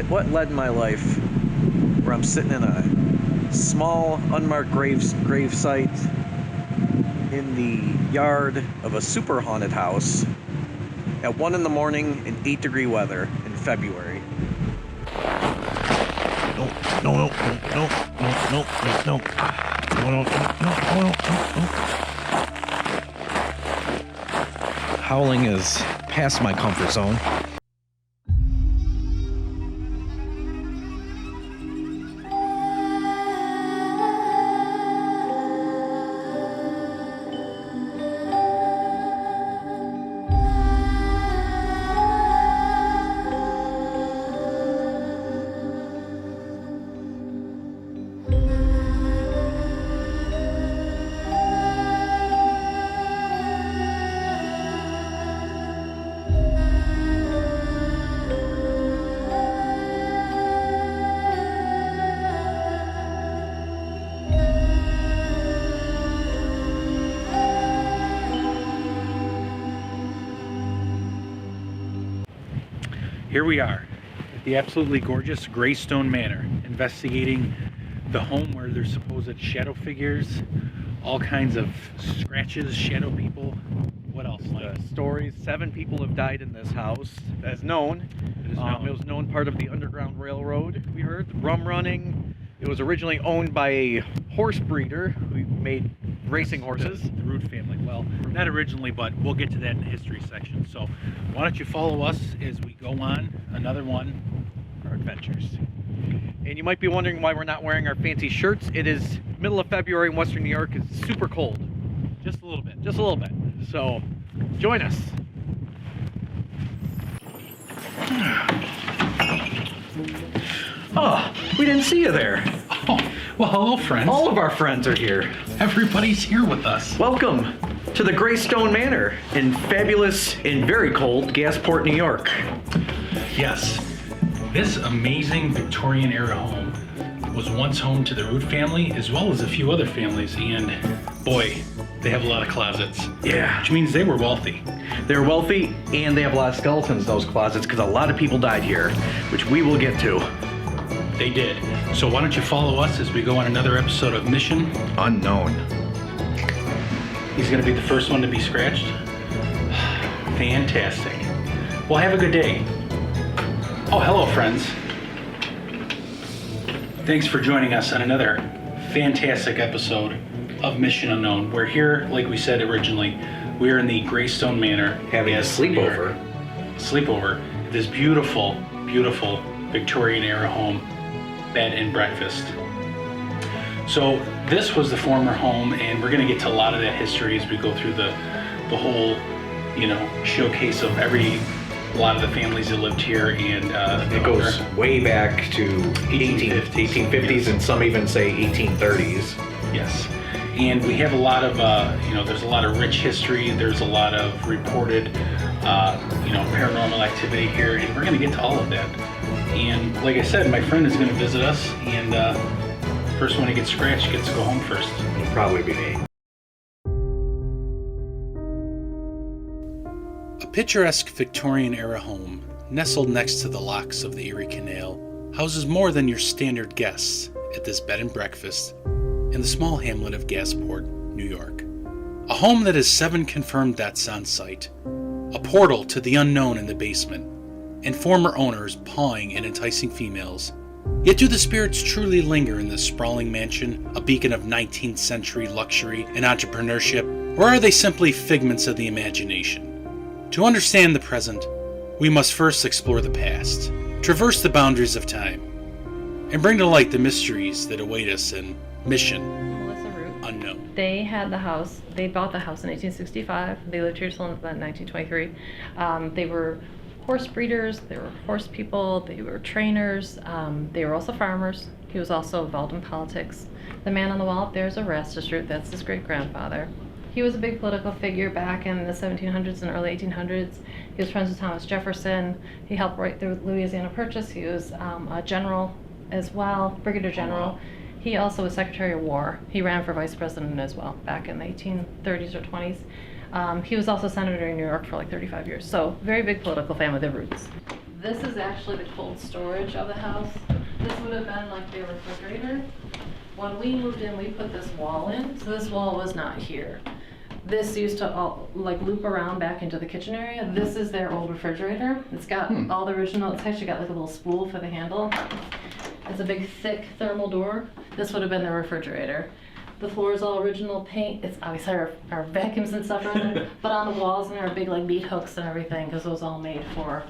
What led my life where I'm sitting in a small unmarked grave site in the yard of a super haunted house at 1 in the morning in 8-degree weather in February. No. Howling is past my comfort zone. Here we are at the absolutely gorgeous Graestone Manor, investigating the home where there's supposed shadow figures, all kinds of scratches, shadow people. What else, Mike? Stories. 7 people have died in this house, as known. It was known part of the Underground Railroad, we heard. Rum running. It was originally owned by a horse breeder who made racing horses. The Root family. Well, not originally, but we'll get to that in the history section. So why don't you follow us as we go on another one Our adventures. And you might be wondering why we're not wearing our fancy shirts. It is middle of February in Western New York. It's super cold. Just a little bit. Just a little bit. So join us. Oh, we didn't see you there. Oh, well, hello, friends. All of our friends are here. Everybody's here with us. Welcome to the Graestone Manor in fabulous and very cold Gasport, New York. Yes, this amazing Victorian era home was once home to the Root family as well as a few other families, and boy, they have a lot of closets. Yeah. Which means they were wealthy. They're wealthy and they have a lot of skeletons in those closets because a lot of people died here, which we will get to. They did. So why don't you follow us as we go on another episode of Mission Unknown. He's going to be the first one to be scratched. Fantastic. Well, have a good day. Oh, hello, friends. Thanks for joining us on another fantastic episode of Mission Unknown. We're here, like we said originally, we're in the Graestone Manor. Having a sleepover. Sleepover. This beautiful, beautiful Victorian era home, bed and breakfast. So this was the former home, and we're going to get to a lot of that history as we go through the whole, showcase of a lot of the families that lived here, and It goes way back to 1850s, and some even say 1830s. Yes, and we have a lot of, there's a lot of rich history. There's a lot of reported, paranormal activity here, and we're going to get to all of that. And like I said, my friend is going to visit us, and first one to get scratched gets to go home first. It'll probably be me. A picturesque Victorian-era home, nestled next to the locks of the Erie Canal, houses more than your standard guests at this bed and breakfast in the small hamlet of Gasport, New York. A home that has 7 confirmed deaths on site, a portal to the unknown in the basement, and former owners pawing and enticing females. Yet do the spirits truly linger in this sprawling mansion, a beacon of 19th century luxury and entrepreneurship, or are they simply figments of the imagination? To understand the present, we must first explore the past, traverse the boundaries of time, and bring to light the mysteries that await us in Mission Unknown. They had the house. They bought the house in 1865. They lived here till about 1923. They were horse breeders. They were horse people. They were trainers. They were also farmers. He was also involved in politics. The man on the wall up there is Erastus Root. That's his great-grandfather. He was a big political figure back in the 1700s and early 1800s. He was friends with Thomas Jefferson. He helped write the Louisiana Purchase. He was a general as well, brigadier general. He also was Secretary of War. He ran for vice president as well back in the 1830s or 20s. He was also senator in New York for like 35 years. So very big political family, the Roots. This is actually the cold storage of the house. This would have been like their refrigerator. When we moved in, we put this wall in, so this wall was not here. This used to like loop around back into the kitchen area. This is their old refrigerator. It's got all the original, it's actually got like a little spool for the handle. It's a big thick thermal door. This would have been their refrigerator. The floor is all original paint. It's obviously our vacuums and stuff are in there, but on the walls and there are big like meat hooks and everything because those all made for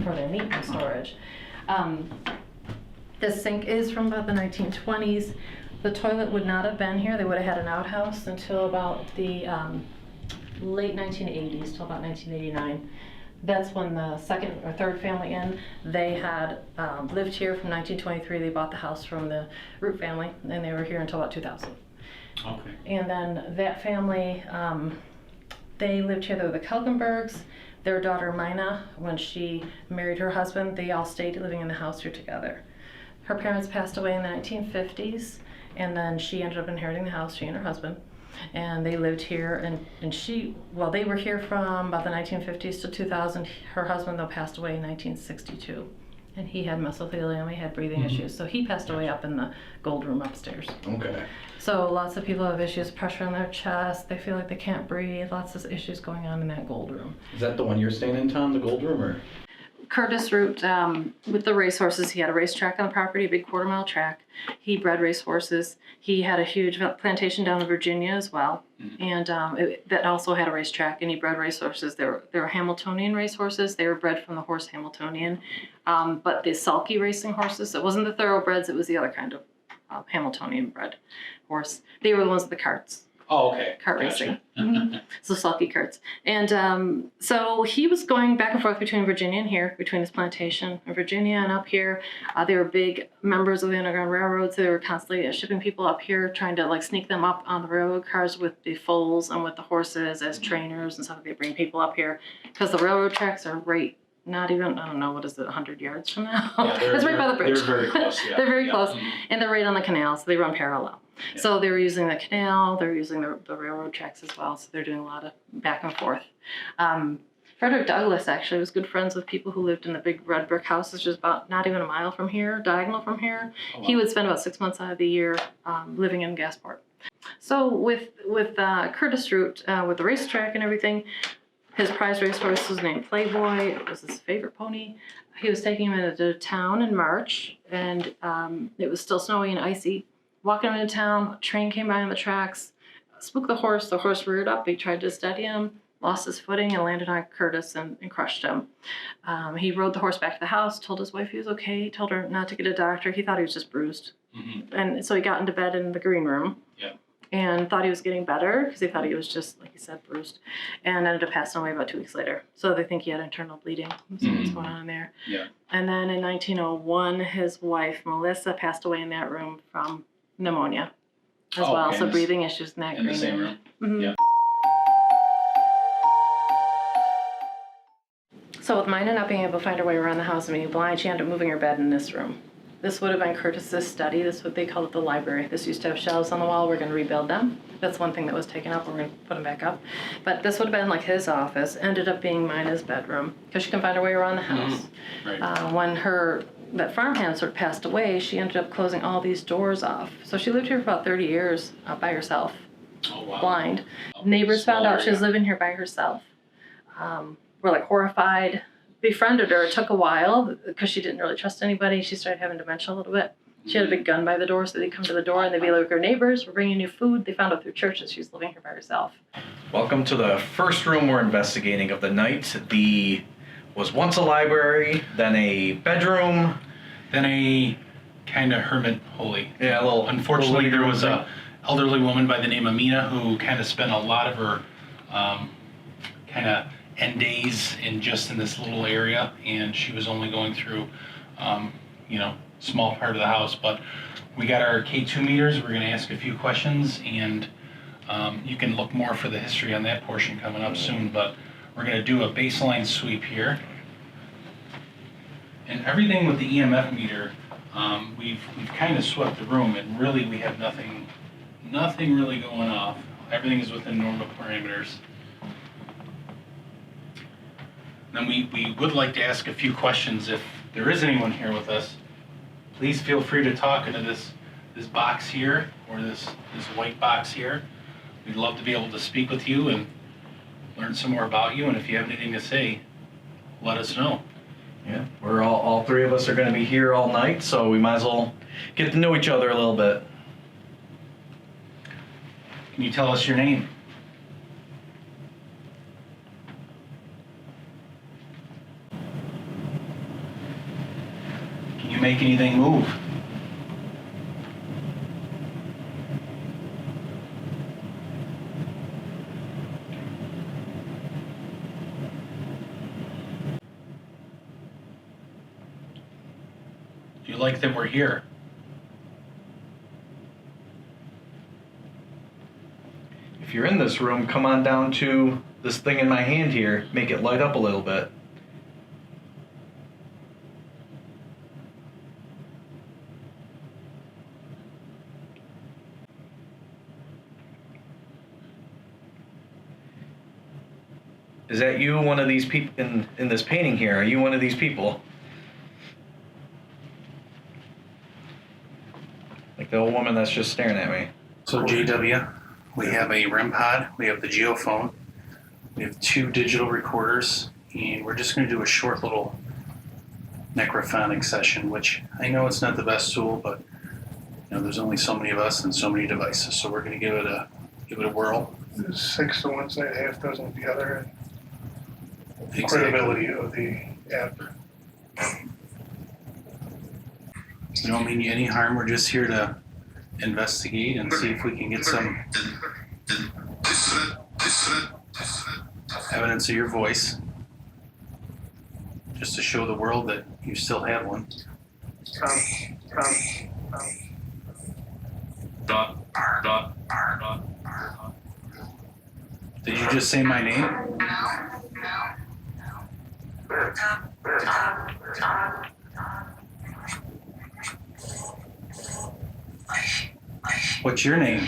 their meat storage. This sink is from about the 1920s. The toilet would not have been here. They would have had an outhouse until about the late 1980s, till about 1989. That's when the second or third family in, they had lived here from 1923. They bought the house from the Root family, and they were here until about 2000. Okay. And then that family, they lived here. They were the Kelkenbergs. Their daughter Mina, when she married her husband, they all stayed living in the house here together. Her parents passed away in the 1950s, and then she ended up inheriting the house, she and her husband. And they lived here, and they were here from about the 1950s to 2000. Her husband, though, passed away in 1962. And he had mesothelioma, he had breathing issues. So he passed away up in the gold room upstairs. Okay. So lots of people have issues, pressure on their chest, they feel like they can't breathe, lots of issues going on in that gold room. Is that the one you're staying in, Tom, the gold room, or? Curtis Root, with the racehorses, he had a racetrack on the property, a big quarter-mile track. He bred racehorses. He had a huge plantation down in Virginia as well, and that also had a racetrack, and he bred racehorses. They were Hamiltonian racehorses. They were bred from the horse Hamiltonian, but the sulky racing horses, it wasn't the thoroughbreds, it was the other kind of Hamiltonian bred horse. They were the ones with the carts. Oh, okay. Kart racing. So sulky carts. And so he was going back and forth between Virginia and here, between his plantation and Virginia and up here. They were big members of the Underground Railroad, so they were constantly shipping people up here, trying to like sneak them up on the railroad cars with the foals and with the horses as trainers and stuff. They bring people up here because the railroad tracks are right. Not even, I don't know, what is it, 100 yards from now? Yeah, it's right by the bridge. They're very close, yeah. They're very close, and they're right on the canal, so they run parallel. Yeah. So they were using the canal, they were using the railroad tracks as well, so they're doing a lot of back and forth. Frederick Douglass actually was good friends with people who lived in the big red brick houses just about not even a mile from here, diagonal from here. Oh, wow. He would spend about 6 months out of the year living in Gasport. So with Curtis Root, with the racetrack and everything, his prize racehorse was named Playboy. It was his favorite pony. He was taking him into town in March, and it was still snowy and icy. Walking him into town, a train came by on the tracks, spooked the horse. The horse reared up. He tried to steady him, lost his footing, and landed on Curtis and crushed him. He rode the horse back to the house, told his wife he was okay, told her not to get a doctor. He thought he was just bruised. And so he got into bed in the green room. Yeah. And thought he was getting better because they thought he was just, like you said, bruised, and ended up passing away about 2 weeks later. So they think he had internal bleeding. So what's going on there? Yeah. And then in 1901, his wife, Melissa, passed away in that room from pneumonia as well. Okay. So breathing issues in that In the green same room. room? Yeah. So with Mina not being able to find her way around the house and being blind, she ended up moving her bed in this room. This would have been Curtis's study. This is what they called it, the library. This used to have shelves on the wall. We're going to rebuild them. That's one thing that was taken up. We're going to put them back up. But this would have been like his office. Ended up being Mina's bedroom because she couldn't find her way around the house. Right. When that farmhand sort of passed away, she ended up closing all these doors off. So she lived here for about 30 years by herself, Oh, wow. blind. Oh, Neighbors found small out she was area. living here by herself. Were like horrified. Befriended her. It took a while because she didn't really trust anybody. She started having dementia a little bit. She had a big gun by the door, so they'd come to the door and they'd be like, her neighbors were bringing you food. They found out through church that she was living here by herself. Welcome to the first room we're investigating of the night. Was once a library, then a bedroom. Then a kind of hermit holy. Yeah, a little. Unfortunately, little there was thing. a elderly woman by the name of Mina who kind of spent a lot of her kind of end days in this little area, and she was only going through, small part of the house. But we got our K2 meters. We're going to ask a few questions, and you can look more for the history on that portion coming up soon. But we're going to do a baseline sweep here, and everything with the EMF meter. We've kind of swept the room, and really we have nothing really going off. Everything is within normal parameters. Then we would like to ask a few questions if there is anyone here with us. Please feel free to talk into this box here or this white box here. We'd love to be able to speak with you and learn some more about you. And if you have anything to say, let us know. Yeah, we're all three of us are going to be here all night, so we might as well get to know each other a little bit. Can you tell us your name? Can you make anything move? Do you like that we're here? If you're in this room, come on down to this thing in my hand here. Make it light up a little bit. Is that you, one of these people in this painting here? Are you one of these people? Like the old woman that's just staring at me. So JW, we have a REM pod, we have the geophone, we have 2 digital recorders, and we're just going to do a short little necrophonic session, which I know it's not the best tool, but there's only so many of us and so many devices, so we're going to give it a whirl. There's 6 to one side, half dozen the other, and Exactly. credibility of the app. We don't mean you any harm. We're just here to investigate and see if we can get some evidence of your voice, just to show the world that you still have one. Did you just say my name? What's your name?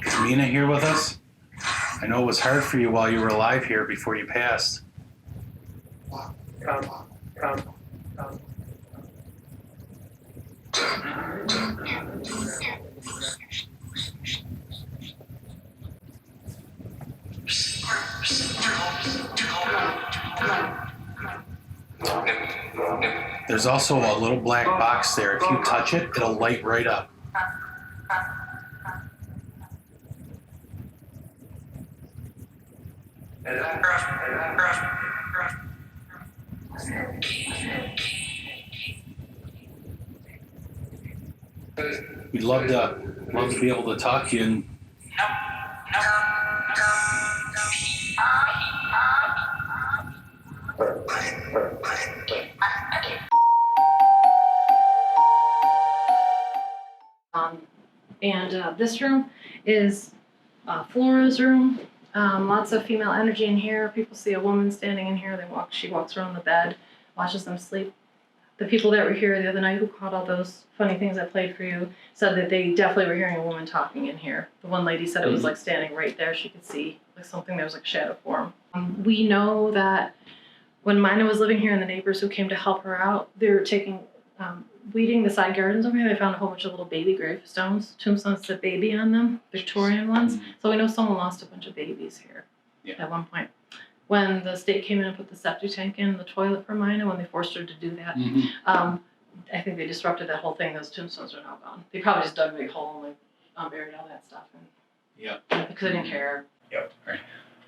Is Mina here with us? I know it was hard for you while you were alive here before you passed. There's also a little black box there. If you touch it, it'll light right up. We'd love to be able to talk to you and this room is Flora's room. Lots of female energy in here. People see a woman standing in here. She walks around the bed, watches them sleep. The people that were here the other night who caught all those funny things I played for you said that they definitely were hearing a woman talking in here. The one lady said it was like standing right there. She could see like something. There was like a shadow form. We know that when Mina was living here and the neighbors who came to help her out, they were weeding the side gardens over here. They found a whole bunch of little baby gravestones, tombstones that said baby on them, Victorian ones. So we know someone lost a bunch of babies here at one point. When the state came in and put the septic tank in the toilet for Mina, when they forced her to do that, I think they disrupted that whole thing. Those tombstones are now gone. They probably just dug a big hole and buried all that stuff. Because they didn't care. All right.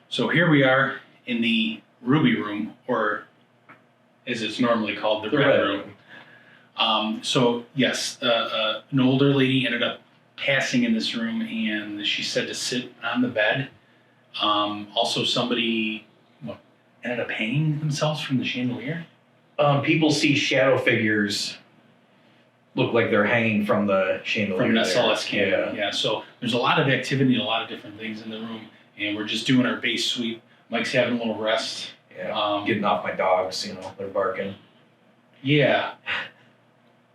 So here we are in the Ruby Room, or as it's normally called, the Red Room. So yes, an older lady ended up passing in this room, and she said to sit on the bed. Also, somebody ended up hanging themselves from the chandelier. People see shadow figures look like they're hanging from the chandelier. From SLS Canada. Yeah. So there's a lot of activity and a lot of different things in the room, and we're just doing our base sweep. Mike's having a little rest. Yeah, getting off my dogs, they're barking. Yeah.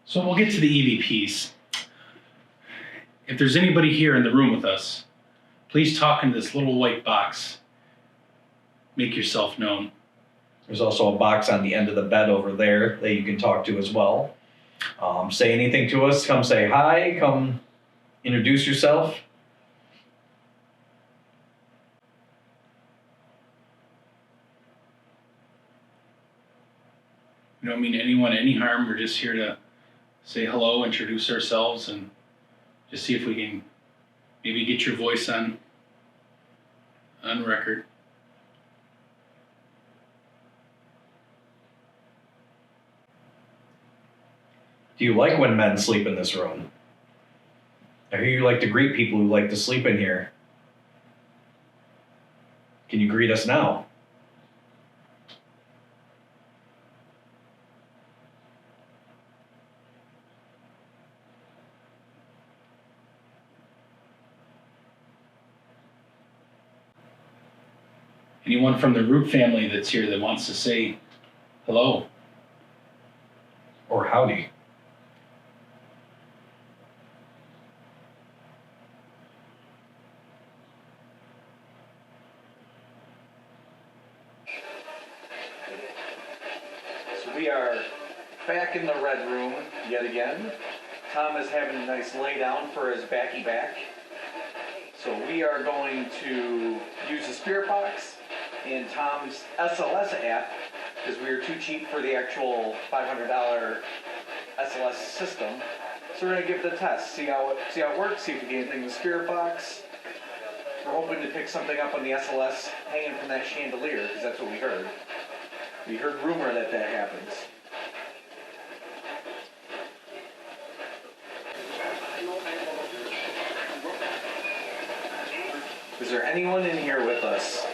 So we'll get to the EVPs. If there's anybody here in the room with us, please talk into this little white box. Make yourself known. There's also a box on the end of the bed over there that you can talk to as well. Say anything to us, come say hi, come introduce yourself. We don't mean anyone any harm. We're just here to say hello, introduce ourselves, and just see if we can maybe get your voice on record. Do you like when men sleep in this room? I hear you like to greet people who like to sleep in here. Can you greet us now? Anyone from the Root family that's here that wants to say hello? Or howdy? So we are back in the red room yet again. Tom is having a nice lay down for his backy back. So we are going to use the spirit box and Tom's SLS app because we were too cheap for the actual $500 SLS system. So we're going to give it a test, see how it works, see if we get anything in the spirit box. We're hoping to pick something up on the SLS hanging from that chandelier because that's what we heard. We heard rumor that happens. Is there anyone in here with us?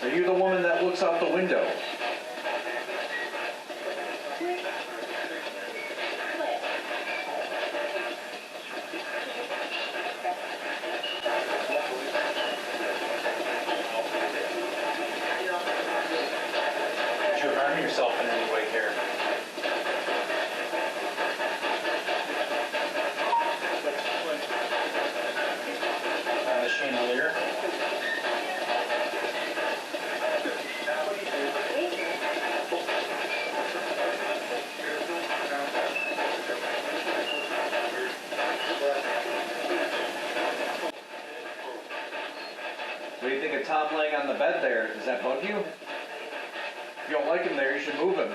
Are you the woman that looks out the window? Did you harm yourself in any way here? On the chandelier? What do you think of Tom laying on the bed there? Does that bug you? If you don't like him there, you should move him.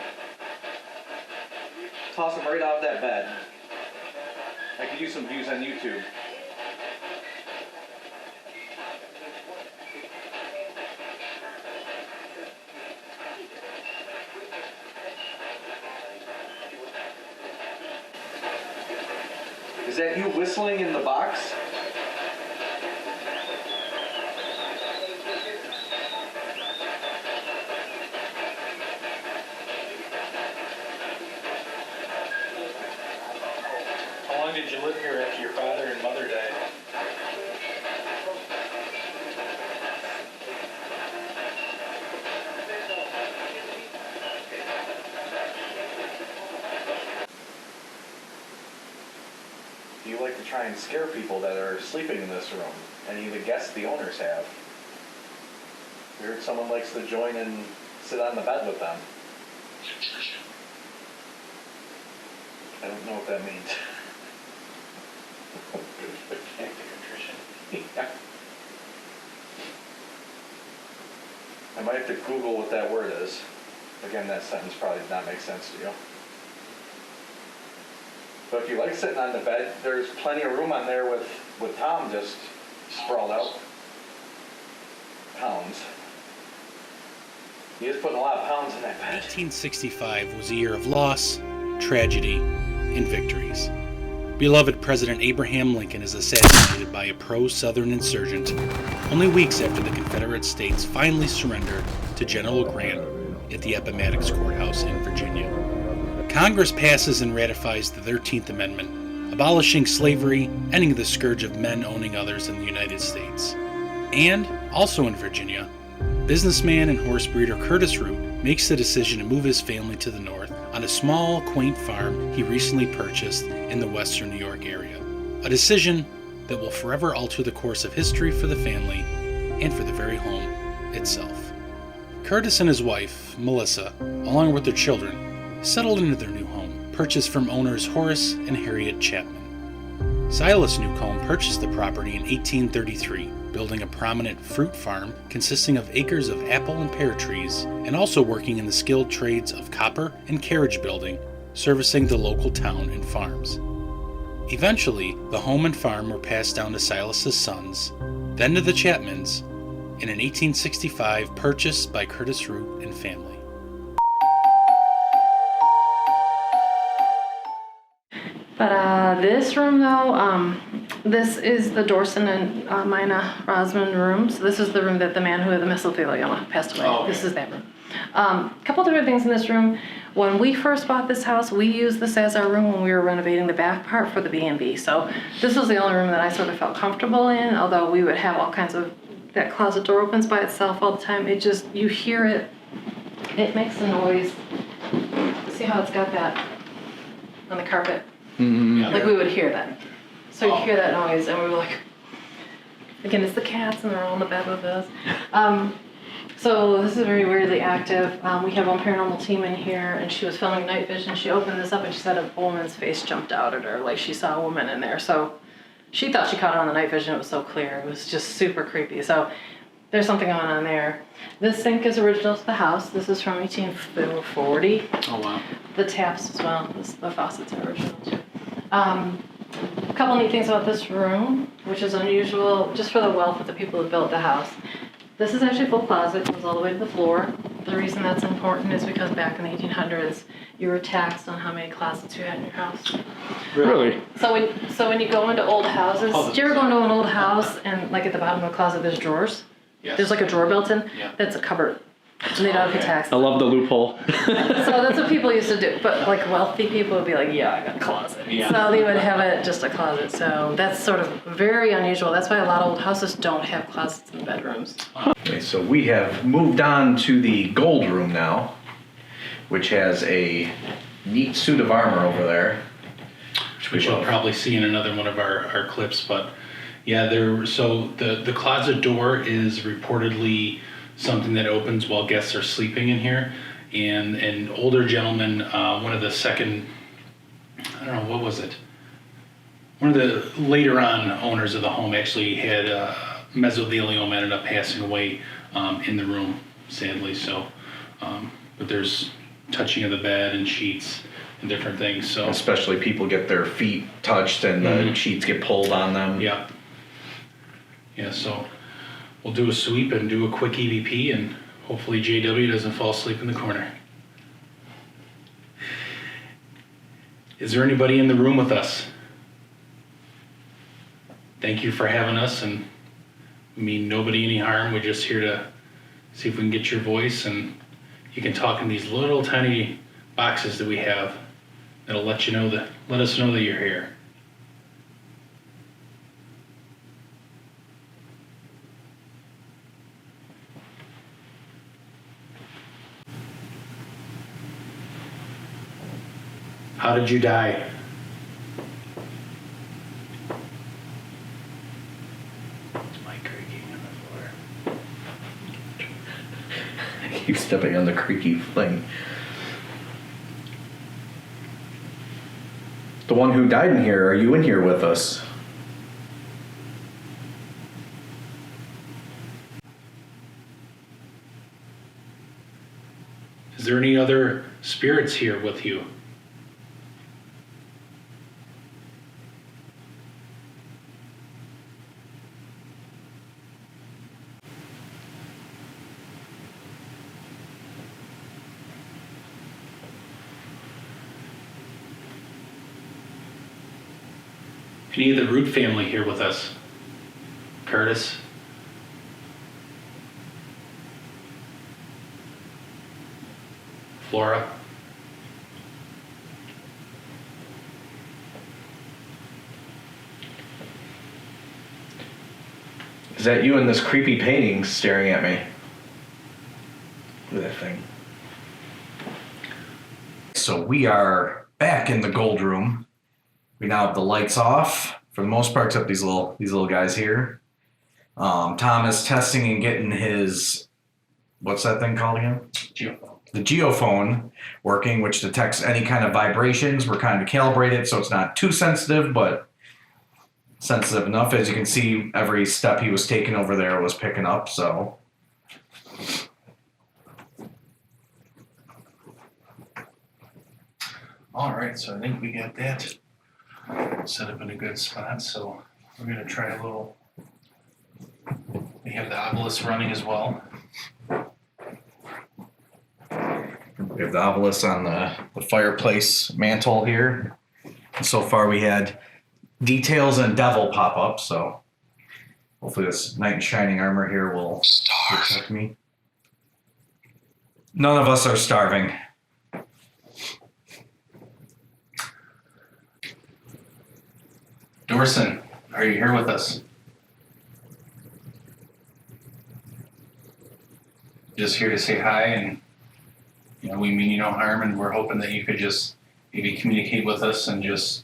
Toss him right off that bed. I could use some views on YouTube. Is that you whistling in the box? How long did you live here after your father and mother died? Do you like to try and scare people that are sleeping in this room? Any of the guests the owners have? We heard someone likes to join and sit on the bed with them. I don't know what that means. Yeah. I might have to Google what that word is. Again, that sentence probably did not make sense to you. But if you like sitting on the bed, there's plenty of room on there with Tom just sprawled out. Pounds. He is putting a lot of pounds in that bed. 1865 was a year of loss, tragedy, and victories. Beloved President Abraham Lincoln is assassinated by a pro-Southern insurgent only weeks after the Confederate States finally surrendered to to General Grant at the Appomattox Courthouse in Virginia. Congress passes and ratifies the 13th Amendment, abolishing slavery, ending the scourge of men owning others in the United States. And, also in Virginia, businessman and horse breeder Curtis Root makes the decision to move his family to the north on a small, quaint farm he recently purchased in the western New York area. A decision that will forever alter the course of history for the family and for the very home itself. Curtis and his wife, Melissa, along with their children, settled into their new home, purchased from owners Horace and Harriet Chapman. Silas Newcomb purchased the property in 1833, building a prominent fruit farm consisting of acres of apple and pear trees, and also working in the skilled trades of copper and carriage building, servicing the local town and farms. Eventually, the home and farm were passed down to Silas's sons, then to the Chapmans, and in 1865 purchased by Curtis Root and family. But this room, though, this is the Dorson and Mina Rosman room. So this is the room that the man who had the mesothelioma passed away. Oh, okay. This is that room. A couple different things in this room. When we first bought this house, we used this as our room when we were renovating the back part for the B&B. So this was the only room that I sort of felt comfortable in, although we would have all kinds of, that closet door opens by itself all the time. It just, you hear it, it makes a noise. See how it's got that on the carpet? Yeah. Like we would hear that. So you hear that noise and we were like, again, it's the cats and they're all in the bed with us. So this is very weirdly active. We have one paranormal team in here and she was filming night vision. She opened this up and she said a woman's face jumped out at her, like she saw a woman in there. So she thought she caught it on the night vision. It was so clear. It was just super creepy. So there's something going on there. This sink is original to the house. This is from 1840. Oh, wow. The taps as well. The faucets are original too. A couple neat things about this room, which is unusual just for the wealth of the people who built the house. This is actually a full closet, goes all the way to the floor. The reason that's important is because back in the 1800s, you were taxed on how many closets you had in your house. Really? So when you go into old houses, do you ever go into an old house and like at the bottom of the closet there's drawers? Yes. There's like a drawer built in? Yeah. That's a cupboard. And they don't pay tax. I love the loophole. So that's what people used to do. But like wealthy people would be like, yeah, I got a closet. Yeah. So they would have it just a closet. So that's sort of very unusual. That's why a lot of old houses don't have closets in the bedrooms. Okay, so we have moved on to the gold room now, which has a neat suit of armor over there. Which you'll probably see in another one of our clips, but yeah, so the closet door is reportedly something that opens while guests are sleeping in here, and an older gentleman, one of the second, I don't know, what was it? One of the later on owners of the home actually had mesothelioma, ended up passing away in the room, sadly. So, but there's touching of the bed and sheets and different things. So Especially people get their feet touched and the sheets get pulled on them. yeah, so we'll do a sweep and do a quick EVP, and hopefully JW doesn't fall asleep in the corner. Is there anybody in the room with us? Thank you for having us, and we mean nobody any harm. We're just here to see if we can get your voice, and you can talk in these little tiny boxes that we have that'll let us know that you're here. How did you die? It's my creaking on the floor. I keep stepping on the creaky thing. The one who died in here, are you in here with us? Is there any other spirits here with you? Any of the Root family here with us? Curtis? flora. Is that you in this creepy painting staring at me? Look at that thing. So we are back in the gold room. We now have the lights off for the most part, except these little guys here. Tom is testing and getting his, what's that thing called again? Geophone. The geophone working, which detects any kind of vibrations. We're kind of calibrated so it's not too sensitive, but sensitive enough. As you can see, every step he was taking over there was picking up, so. All right, so I think we got that set up in a good spot. So we're gonna try a little. We have the obelisk running as well. We have the obelisk on the fireplace mantle here. So far we had details and devil pop up, so hopefully this knight in shining armor here will protect me. None of us are starving. Dorson, are you here with us? Just here to say hi, and we mean you no harm, and we're hoping that you could just maybe communicate with us and just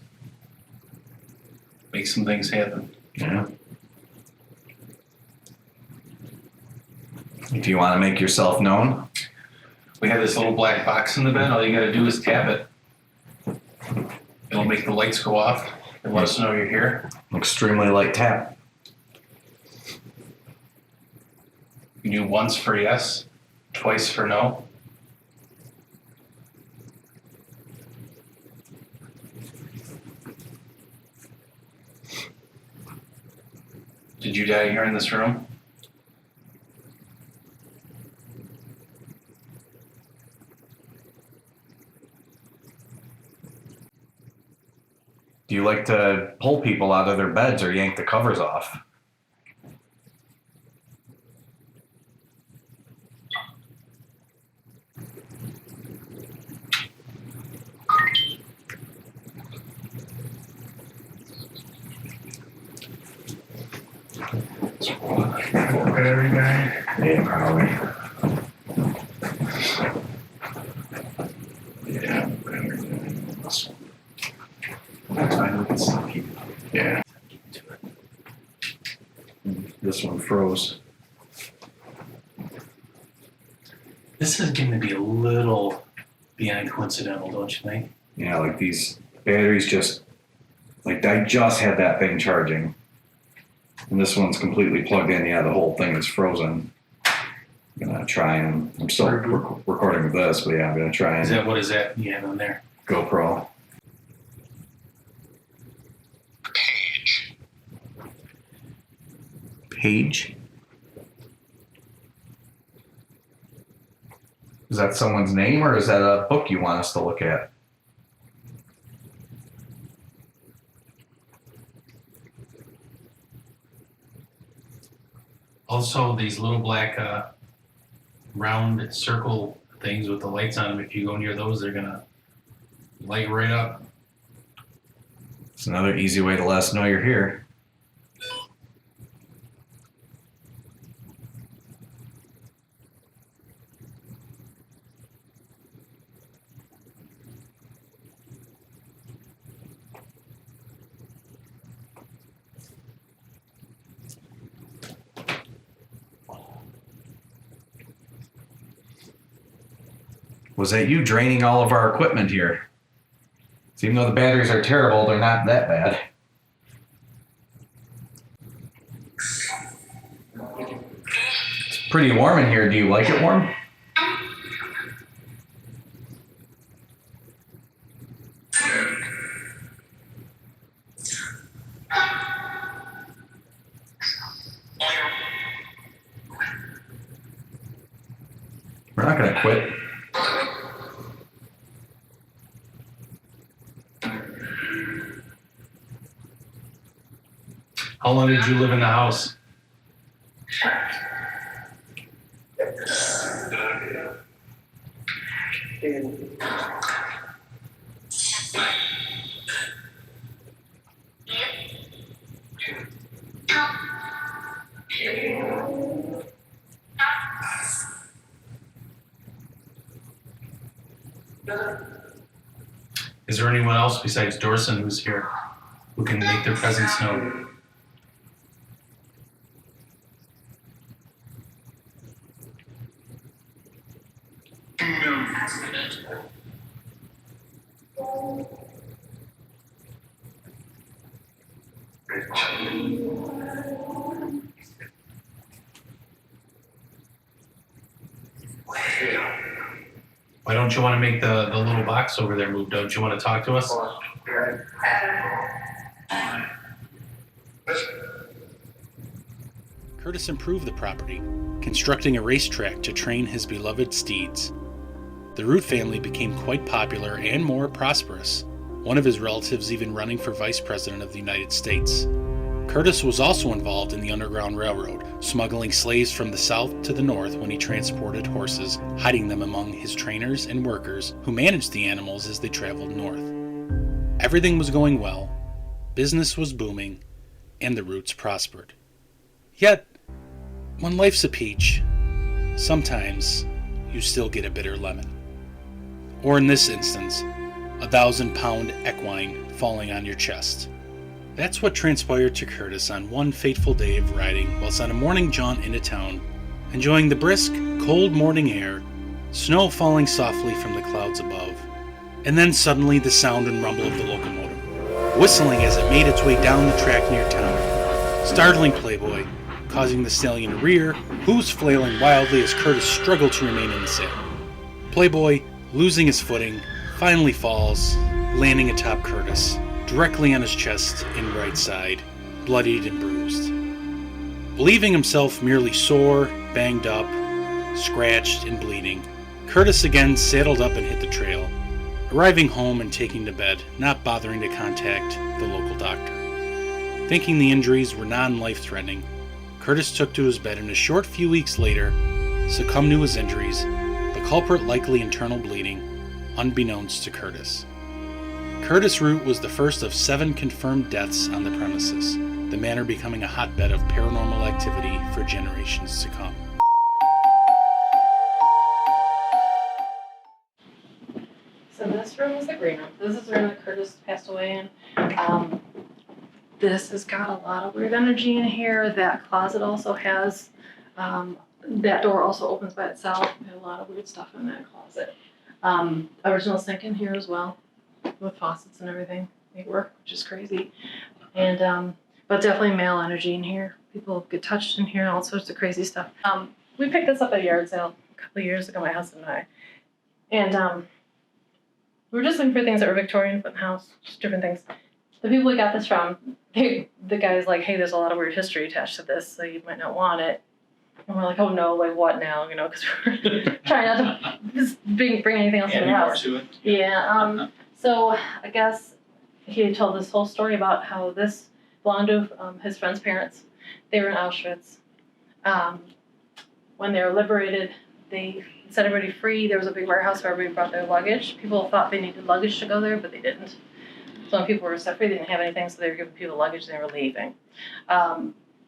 make some things happen. Yeah. If you want to make yourself known. We have this little black box in the bed. All you got to do is tap it. It'll make the lights go off and let us know you're here. Extremely light tap. You do once for yes, twice for no. Did you die here in this room? Do you like to pull people out of their beds or yank the covers off? Battery guy. Yeah, probably. Yeah, battery guy. That's fine. We can still keep it. Yeah. This one froze. This is going to be a little beyond coincidental, don't you think? Yeah, like these batteries just, like I just had that thing charging. And this one's completely plugged in. Yeah, the whole thing is frozen. I'm gonna try and, I'm still recording with this, but yeah, I'm gonna try and. What is that you have on there? GoPro. Page? Is that someone's name or is that a book you want us to look at? Also, these little black round circle things with the lights on them, if you go near those, they're going to light right up. It's another easy way to let us know you're here. Was that you draining all of our equipment here? So even though the batteries are terrible, they're not that bad. It's pretty warm in here. Do you like it warm? We're not gonna quit. How long did you live in the house? Is there anyone else besides Dorson who's here who can make their presence known? Why don't you want to make the little box over there move? Don't you want to talk to us? Curtis improved the property, constructing a racetrack to train his beloved steeds. The Root family became quite popular and more prosperous, one of his relatives even running for vice president of the United States. Curtis was also involved in the Underground Railroad, smuggling slaves from the south to the north when he transported horses, hiding them among his trainers and workers who managed the animals as they traveled north. Everything was going well, business was booming, and the Roots prospered. Yet, when life's a peach, sometimes you still get a bitter lemon. Or in this instance, 1,000-pound equine falling on your chest. That's what transpired to Curtis on one fateful day of riding whilst on a morning jaunt into town, enjoying the brisk, cold morning air, snow falling softly from the clouds above, and then suddenly the sound and rumble of the locomotive, whistling as it made its way down the track near town, startling Playboy, causing the stallion to rear, hooves flailing wildly as Curtis struggled to remain in the saddle. Playboy, losing his footing, finally falls, landing atop Curtis, directly on his chest and right side, bloodied and bruised. Believing himself merely sore, banged up, scratched, and bleeding, Curtis again saddled up and hit the trail, arriving home and taking to bed, not bothering to contact the local doctor. Thinking the injuries were non-life-threatening, Curtis took to his bed and a short few weeks later succumbed to his injuries, the culprit likely internal bleeding, unbeknownst to Curtis. Curtis Root was the first of 7 confirmed deaths on the premises, the manor becoming a hotbed of paranormal activity for generations to come. So this room is the green room. This is the room that Curtis passed away in. This has got a lot of weird energy in here. That closet also has, that door also opens by itself. There's a lot of weird stuff in that closet. Original sink in here as well, with faucets and everything. They work, which is crazy. And but definitely male energy in here. People get touched in here, all sorts of crazy stuff. We picked this up at a yard sale a couple of years ago, my husband and I. And we were just looking for things that were Victorian to put in the house, just different things. The people we got this from, the guy's like, hey, there's a lot of weird history attached to this, so you might not want it. And we're like, oh no, like what now? You know, because we're trying not to just bring anything else in the house. More to it. Yeah. So I guess he told this whole story about how this belonged to his friend's parents. They were in Auschwitz. When they were liberated, they set everybody free. There was a big warehouse where everybody brought their luggage. People thought they needed luggage to go there, but they didn't. So when people were set free, they didn't have anything, so they were giving people luggage and they were leaving.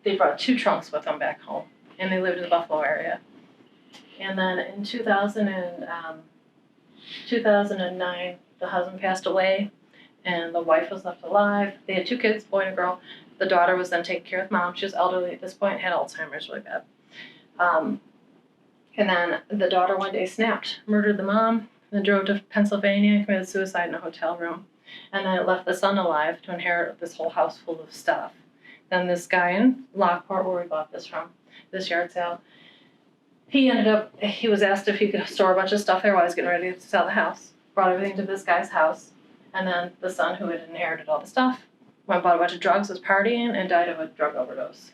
They brought 2 trunks with them back home, and they lived in the Buffalo area. And then in 2009, the husband passed away, and the wife was left alive. They had 2 kids, boy and a girl. The daughter was then taking care of mom. She was elderly at this point, had Alzheimer's really bad. And then the daughter one day snapped, murdered the mom, then drove to Pennsylvania, committed suicide in a hotel room. And then it left the son alive to inherit this whole house full of stuff. Then this guy in Lockport, where we bought this from, this yard sale, he was asked if he could store a bunch of stuff there while he was getting ready to sell the house. Brought everything to this guy's house. And then the son who had inherited all the stuff went and bought a bunch of drugs, was partying, and died of a drug overdose.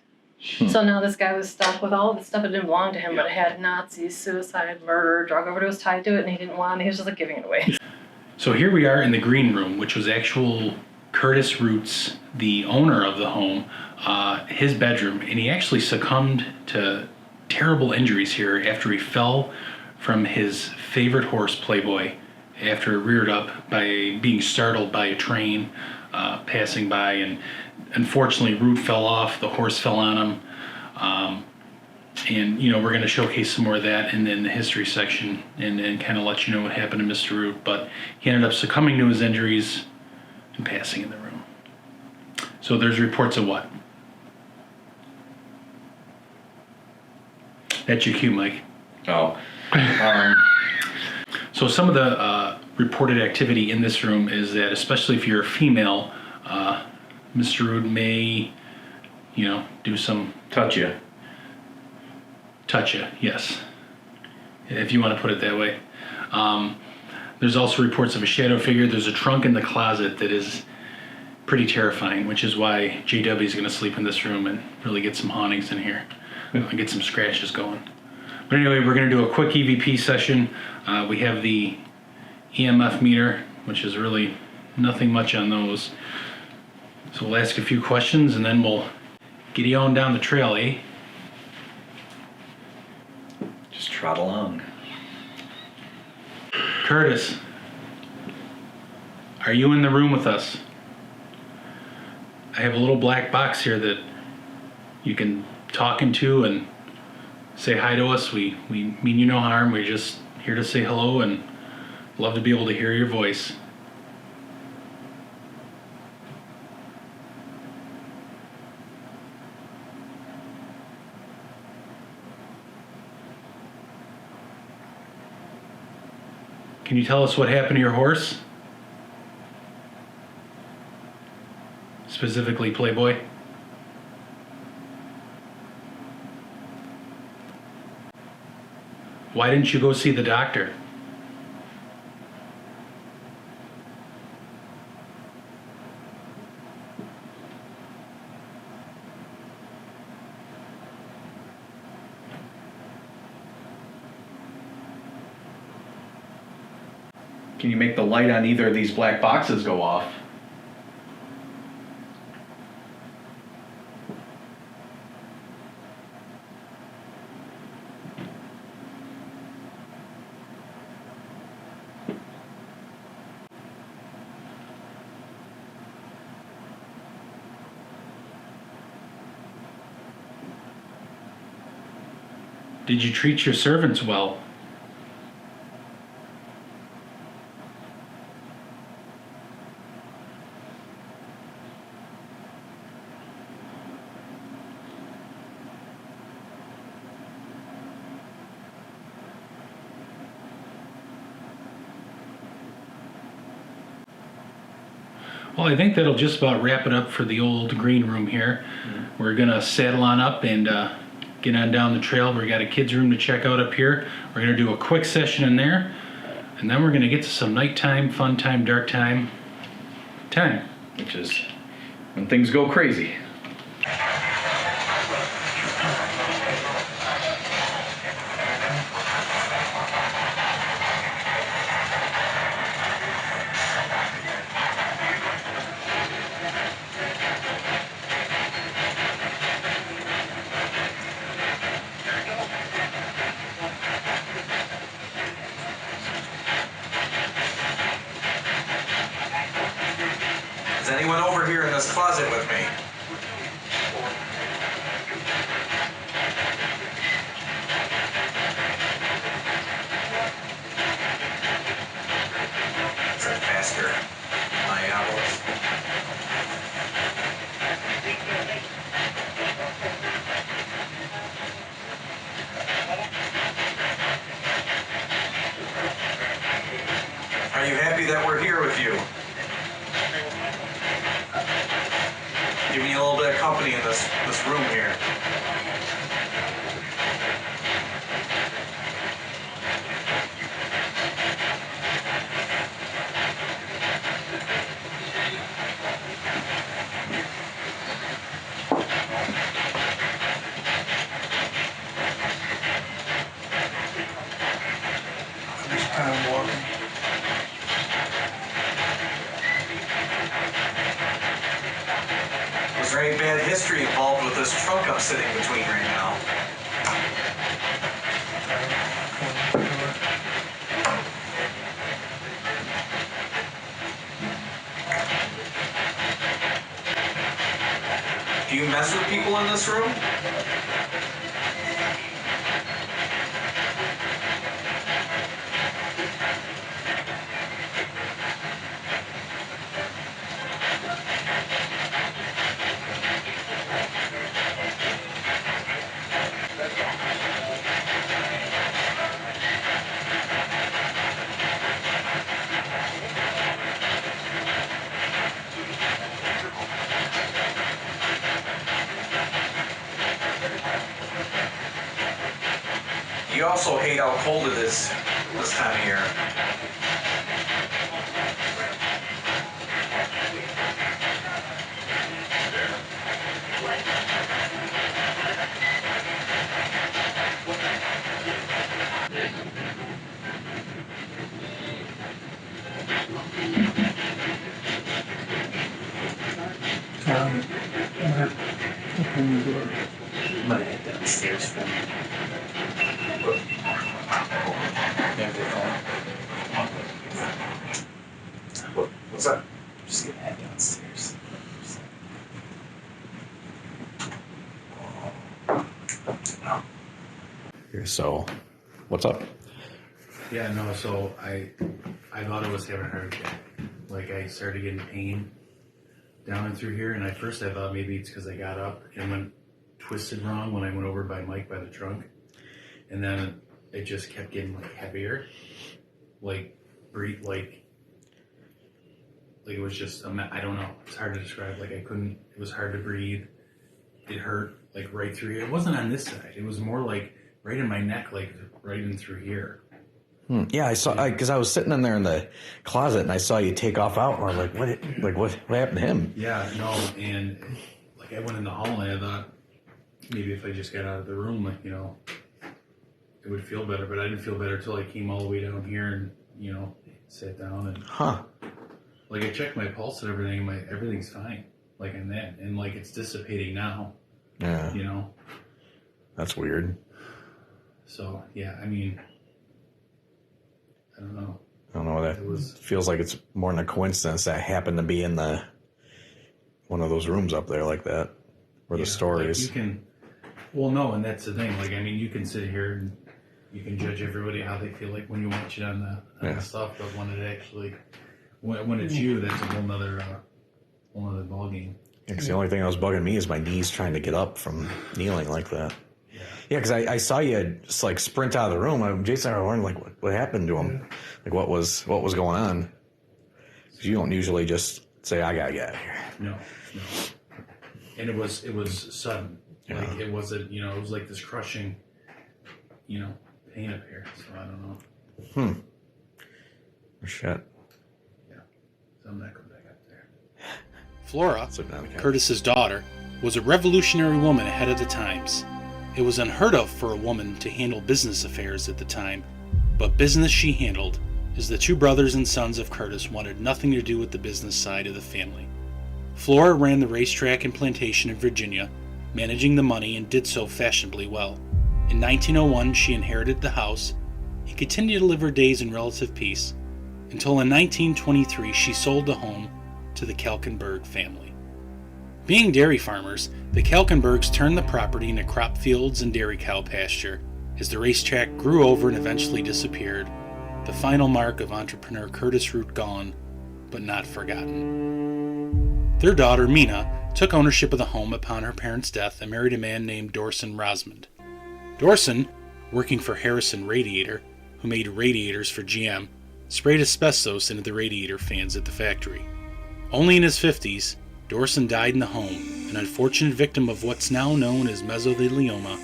So now this guy was stuck with all the stuff that didn't belong to him, but it had Nazis, suicide, murder, drug overdose tied to it, and he didn't want it. He was just like giving it away. So here we are in the green room, which was actual Curtis Roots, the owner of the home, his bedroom, and he actually succumbed to terrible injuries here after he fell from his favorite horse, Playboy, after it reared up by being startled by a train passing by, and unfortunately Root fell off, the horse fell on him. And we're going to showcase some more of that in the history section and kind of let you know what happened to Mr. Root. But he ended up succumbing to his injuries and passing in the room. So there's reports of what? That's your cue, Mike. Oh. So some of the reported activity in this room is that, especially if you're a female, Mr. Root may, do some Touch you. touch you, yes, if you want to put it that way. There's also reports of a shadow figure. There's a trunk in the closet that is pretty terrifying, which is why JW is going to sleep in this room and really get some hauntings in here and get some scratches going. But anyway, we're going to do a quick EVP session. We have the EMF meter, which is really nothing much on those. So we'll ask a few questions and then we'll get you on down the trail, eh? Just trot along. Curtis, are you in the room with us? I have a little black box here that you can talk into and say hi to us. We mean you no harm. We're just here to say hello and love to be able to hear your voice. Can you tell us what happened to your horse? Specifically, Playboy. Why didn't you go see the doctor? Can you make the light on either of these black boxes go off? Did you treat your servants well? Well, I think that'll just about wrap it up for the old green room here. Mm-hmm. We're gonna saddle on up and get on down the trail. We got a kids room to check out up here. We're gonna do a quick session in there, and then we're gonna get to some nighttime, fun time, dark time, which is when things go crazy. Is anyone over here in this closet with me? Is that faster? My albums. Are you happy that we're here with you? Giving you a little bit of company in this room here. First time walking. Is there any bad history involved with this trunk I'm sitting between right now? Do you mess with people in this room? You also hate how cold it is this time of year. I'm gonna head downstairs for What's up? Just gonna head downstairs. So, what's up? Yeah, no, so I thought I was having a heart attack. Like, I started getting pain down and through here, and at first I thought maybe it's because I got up and went twisted wrong when I went over by Mike by the trunk. And then it just kept getting, like, heavier. Like, breathe, like it was just, I don't know, it's hard to describe. Like, it was hard to breathe. It hurt, like, right through here. It wasn't on this side. It was more, like, right in my neck, like, right in through here. Yeah, I saw, because I was sitting in there in the closet and I saw you take off out, and I was like, what happened to him? Yeah, no, and, like, I went in the hall and I thought maybe if I just got out of the room, like, you know, it would feel better. But I didn't feel better until I came all the way down here and, you know, sat down and, like, I checked my pulse and everything, and everything's fine, like, in that, and, like, it's dissipating now. Yeah. You know? That's weird. So, yeah, I mean, I don't know. I don't know. That feels like it's more than a coincidence that I happened to be in one of those rooms up there like that, where the store like is. You can, well, no, and that's the thing. Like, I mean, you can sit here and you can judge everybody how they feel like when you watch it on the stuff, but when it actually, when it's you, that's a whole nother ballgame. Yeah, 'cause the only thing that was bugging me is my knees trying to get up from kneeling like that. Yeah, because I saw you just like sprint out of the room. Jason and I were wondering like what happened to him, like what was going on. Because you don't usually just say I gotta get out of here. No. And it was sudden. Yeah. Like it wasn't, you know, it was like this crushing, you know, pain up here. So I don't know. Shit. Yeah. So I'm not going back up there. Flora, Curtis's daughter, was a revolutionary woman ahead of the times. It was unheard of for a woman to handle business affairs at the time, but business she handled, as the two brothers and sons of Curtis wanted nothing to do with the business side of the family. Flora ran the racetrack and plantation in Virginia, managing the money, and did so fashionably well. In 1901, she inherited the house and continued to live her days in relative peace, until in 1923 she sold the home to the Kalkenberg family. Being dairy farmers, the Kalkenbergs turned the property into crop fields and dairy cow pasture as the racetrack grew over and eventually disappeared, the final mark of entrepreneur Curtis Root gone, but not forgotten. Their daughter, Mina, took ownership of the home upon her parents' death and married a man named Dorson Rosamond. Dorson, working for Harrison Radiator, who made radiators for GM, sprayed asbestos into the radiator fans at the factory. Only in his 50s, Dorson died in the home, an unfortunate victim of what's now known as mesothelioma,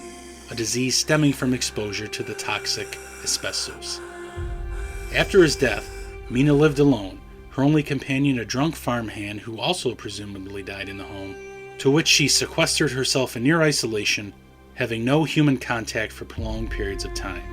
a disease stemming from exposure to the toxic asbestos. After his death, Mina lived alone, her only companion a drunk farmhand who also presumably died in the home, to which she sequestered herself in near isolation, having no human contact for prolonged periods of time.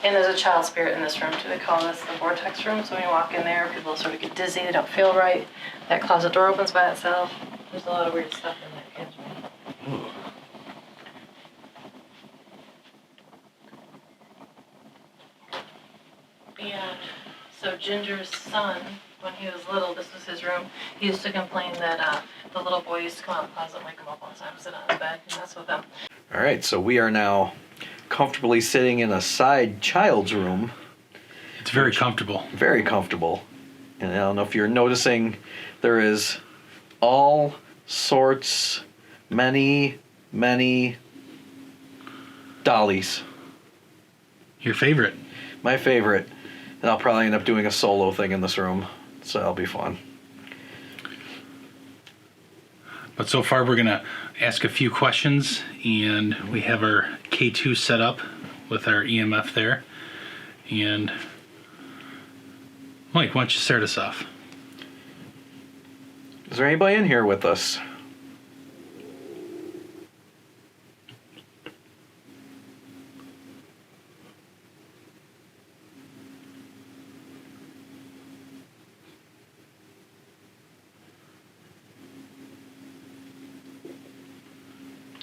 And there's a child spirit in this room too. They call this the vortex room. So when you walk in there, people sort of get dizzy. They don't feel right. That closet door opens by itself. There's a lot of weird stuff in that kid's room. Yeah. So Ginger's son, when he was little, this was his room. He used to complain that the little boy used to come out of the closet and wake him up all the time, sit on his bed, and mess with him. All right, so we are now comfortably sitting in a side child's room. It's very comfortable. Very comfortable. And I don't know if you're noticing, there is all sorts, many dollies. Your favorite. My favorite. And I'll probably end up doing a solo thing in this room, so that'll be fun. But so far, we're going to ask a few questions, and we have our K2 set up with our EMF there. And Mike, why don't you start us off? Is there anybody in here with us?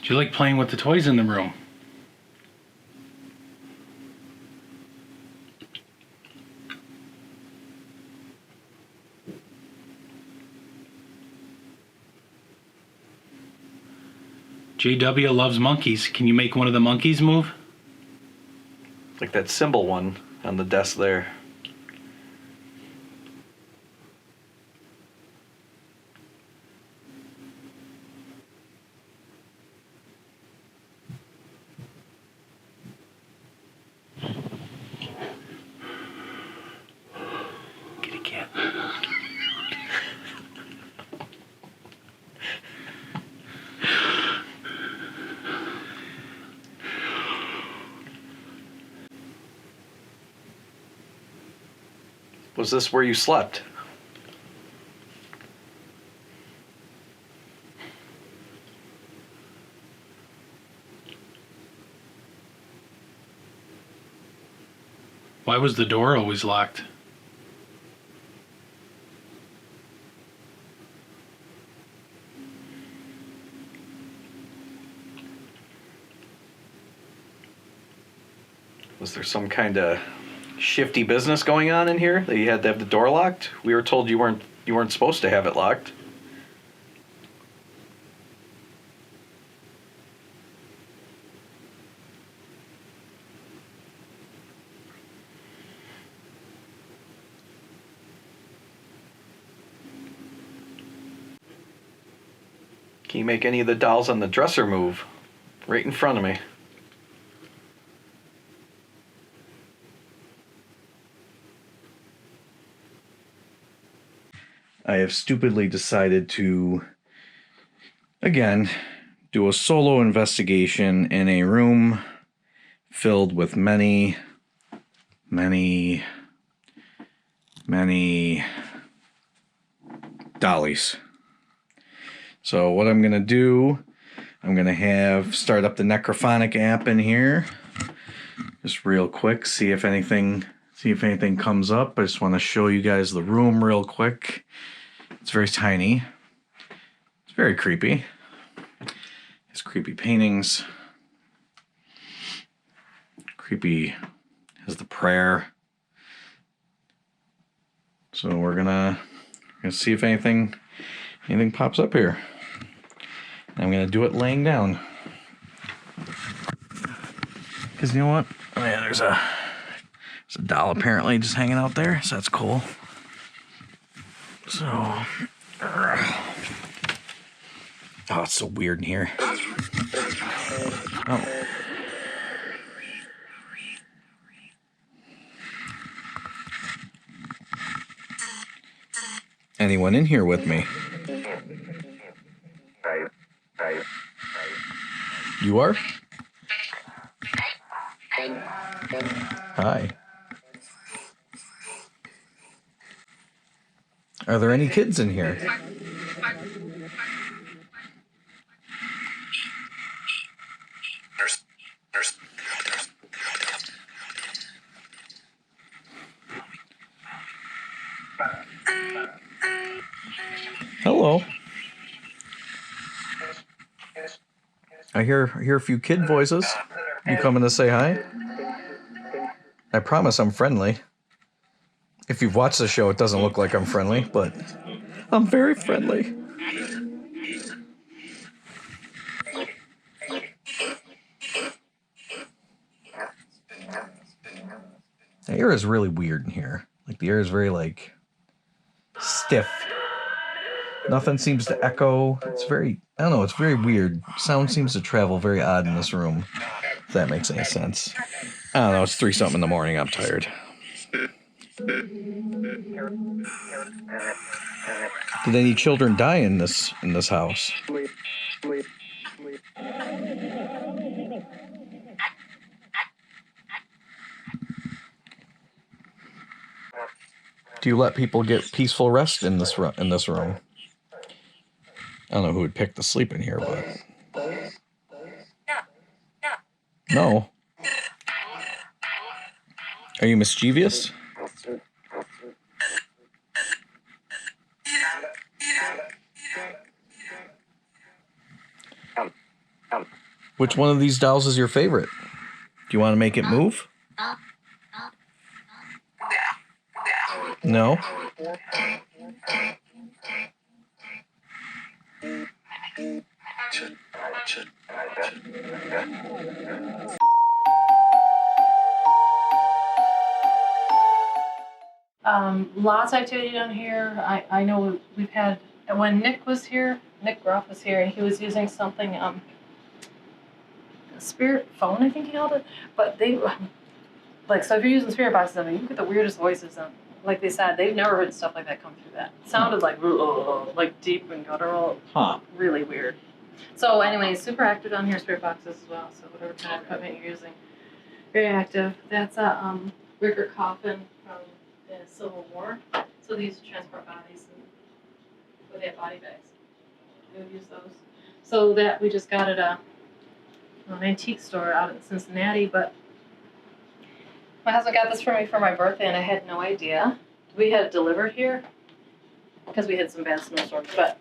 Do you like playing with the toys in the room? JW loves monkeys. Can you make one of the monkeys move? Like that symbol one on the desk there. Kitty cat. Was this where you slept? Why was the door always locked? Was there some kind of shifty business going on in here that you had to have the door locked? We were told you weren't supposed to have it locked. Can you make any of the dolls on the dresser move? Right in front of me. I have stupidly decided to, again, do a solo investigation in a room filled with many dollies. So what I'm going to do, I'm going to start up the Necrophonic app in here. Just real quick, see if anything comes up. I just want to show you guys the room real quick. It's very tiny. It's very creepy. It's creepy paintings. Creepy has the prayer. So we're gonna see if anything pops up here. I'm gonna do it laying down. Cause you know what? Oh yeah, there's a doll apparently just hanging out there, so that's cool. So, oh, it's so weird in here. Oh. Anyone in here with me? You are? Hi. Are there any kids in here? Hello. I hear a few kid voices. You coming to say hi? I promise I'm friendly. If you've watched the show, it doesn't look like I'm friendly, but I'm very friendly. The air is really weird in here. Like, the air is very, like, stiff. Nothing seems to echo. It's very, I don't know, it's very weird. Sound seems to travel very odd in this room, if that makes any sense. I don't know, it's 3-something in the morning. I'm tired. Did any children die in this house? Do you let people get peaceful rest in this room? I don't know who would pick to sleep in here, but no. Are you mischievous? Which one of these dolls is your favorite? Do you want to make it move? No? Lots of activity down here. I know we've had, when Nick was here, Nick Groff was here, and he was using something, spirit phone, I think he called it. But they, like, so if you're using spirit boxes, I mean, you get the weirdest voices. And like they said, they've never heard stuff like that come through that. It sounded like deep and guttural. Huh. Really weird. So anyway, super active down here, spirit boxes as well. So whatever kind of equipment you're using, very active. That's a wicker coffin from the Civil War. So these transport bodies and but they have body bags. They would use those. So that we just got at an antique store out in Cincinnati, but my husband got this for me for my birthday, and I had no idea. We had it delivered here because we had some bad snowstorms, but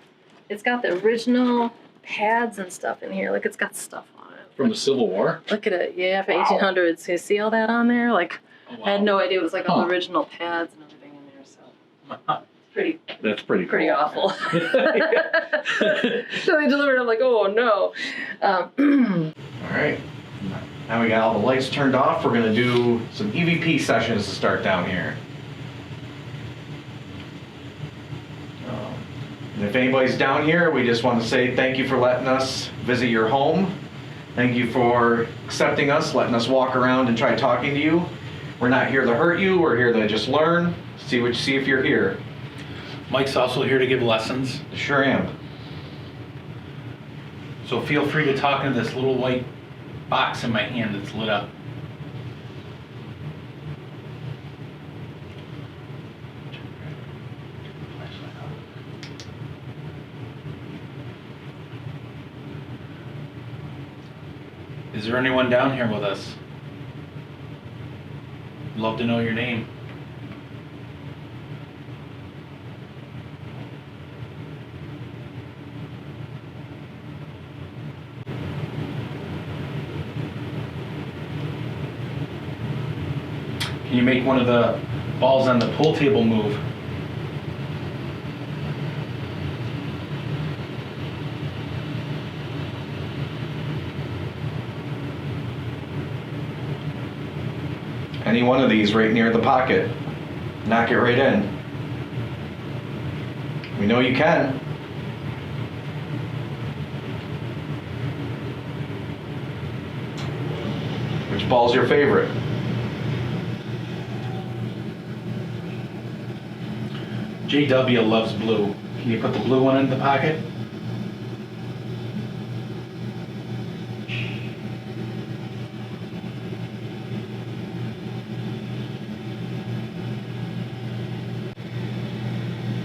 it's got the original pads and stuff in here. Like, it's got stuff on it. From the Civil War? Look at it. Yeah, from 1800s. You see all that on there? Like, Oh, wow. I had no idea it was like all the original pads and everything in there, so it's pretty That's pretty pretty cool. awful. So they delivered it, I'm like, oh no. All right. Now we got all the lights turned off. We're going to do some EVP sessions to start down here. And if anybody's down here, we just want to say thank you for letting us visit your home. Thank you for accepting us, letting us walk around and try talking to you. We're not here to hurt you. We're here to just learn, see if you're here. Mike's also here to give lessons, Sure am. so feel free to talk into this little white box in my hand that's lit up. Is there anyone down here with us? Love to know your name. Can you make one of the balls on the pool table move? Any one of these right near the pocket. Knock it right in. We know you can. Which ball's your favorite? JW loves blue. Can you put the blue one in the pocket?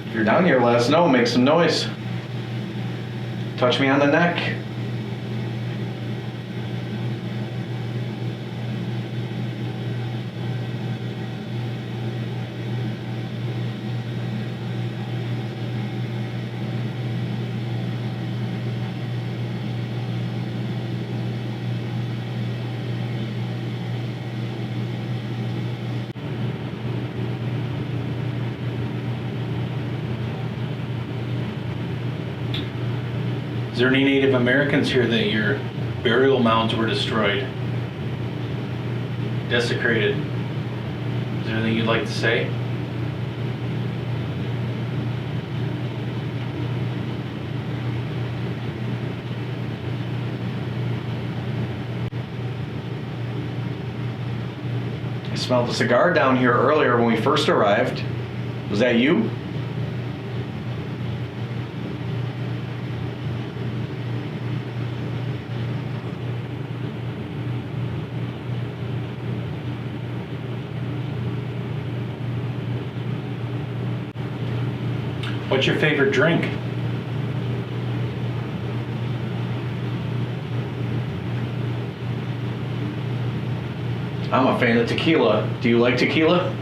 If you're down here, let us know. Make some noise. Touch me on the neck. Is there any Native Americans here that your burial mounds were destroyed? Desecrated? Is there anything you'd like to say? I smelled a cigar down here earlier when we first arrived. Was that you? What's your favorite drink? I'm a fan of tequila. Do you like tequila?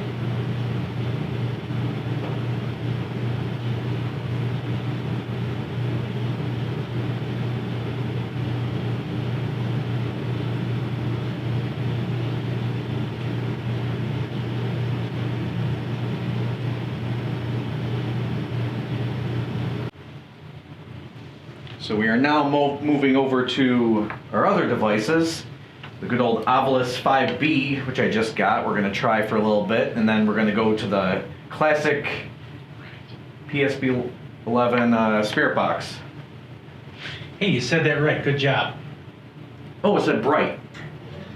So we are now moving over to our other devices. The good old Ovilus 5B, which I just got, we're going to try for a little bit, and then we're going to go to the classic PSB 11 Spirit Box. Hey, you said that right. Good job. Oh, it said bright.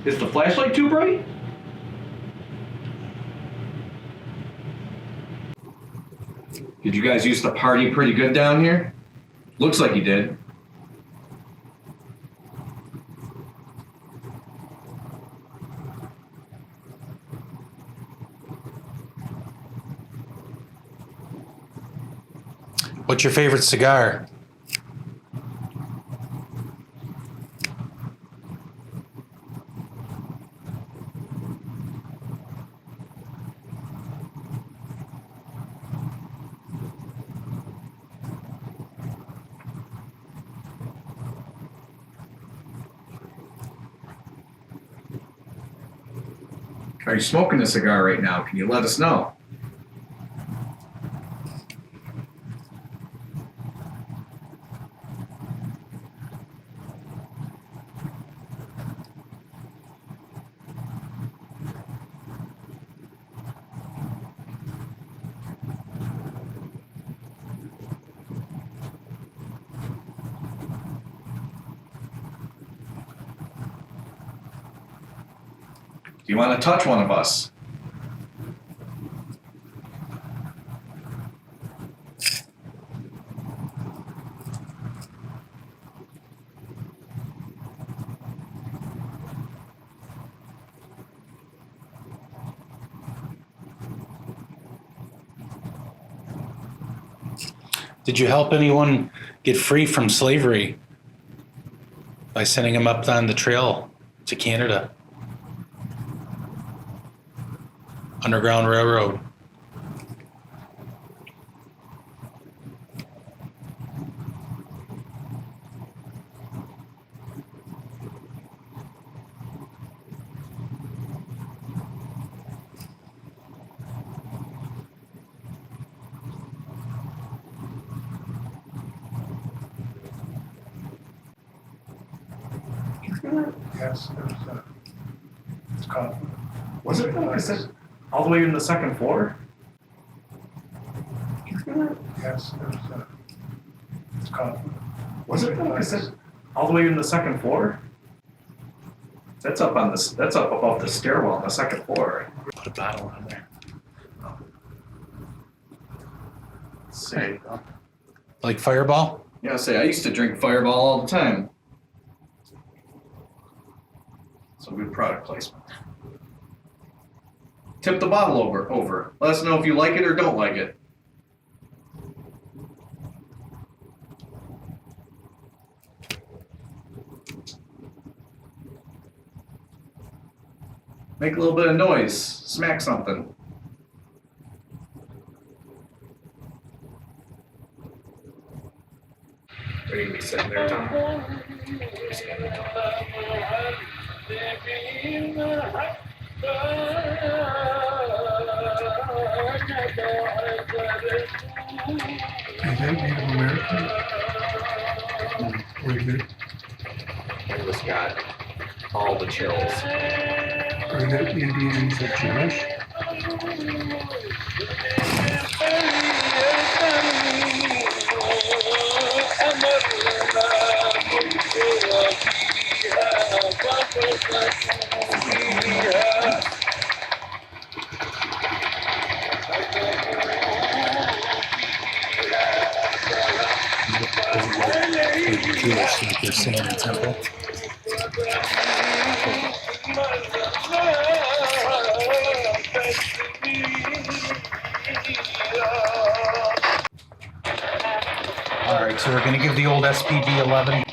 Is the flashlight too bright? Did you guys used to party pretty good down here? Looks like you did. What's your favorite cigar? Are you smoking a cigar right now? Can you let us know? Do you want to touch one of us? Did you help anyone get free from slavery by sending them up on the trail to Canada? Underground Railroad. Yes, it's called. Was it like I said, all the way in the second floor? Yes, it's called. Was it like I said, all the way in the second floor? That's up on this. That's up above the stairwell on the second floor. Put a bottle on there. Say, Like Fireball? yeah, say I used to drink Fireball all the time. Some good product placement. Tip the bottle over. Let us know if you like it or don't like it. Make a little bit of noise. Smack something. Are you gonna be sitting there, Tom? Just gonna talk. Is that Native American? Mhm. I just got all the chills. Are the Indians of Jewish? They're Jewish, like they're singing in a temple. All right, so we're gonna give the old SPG-11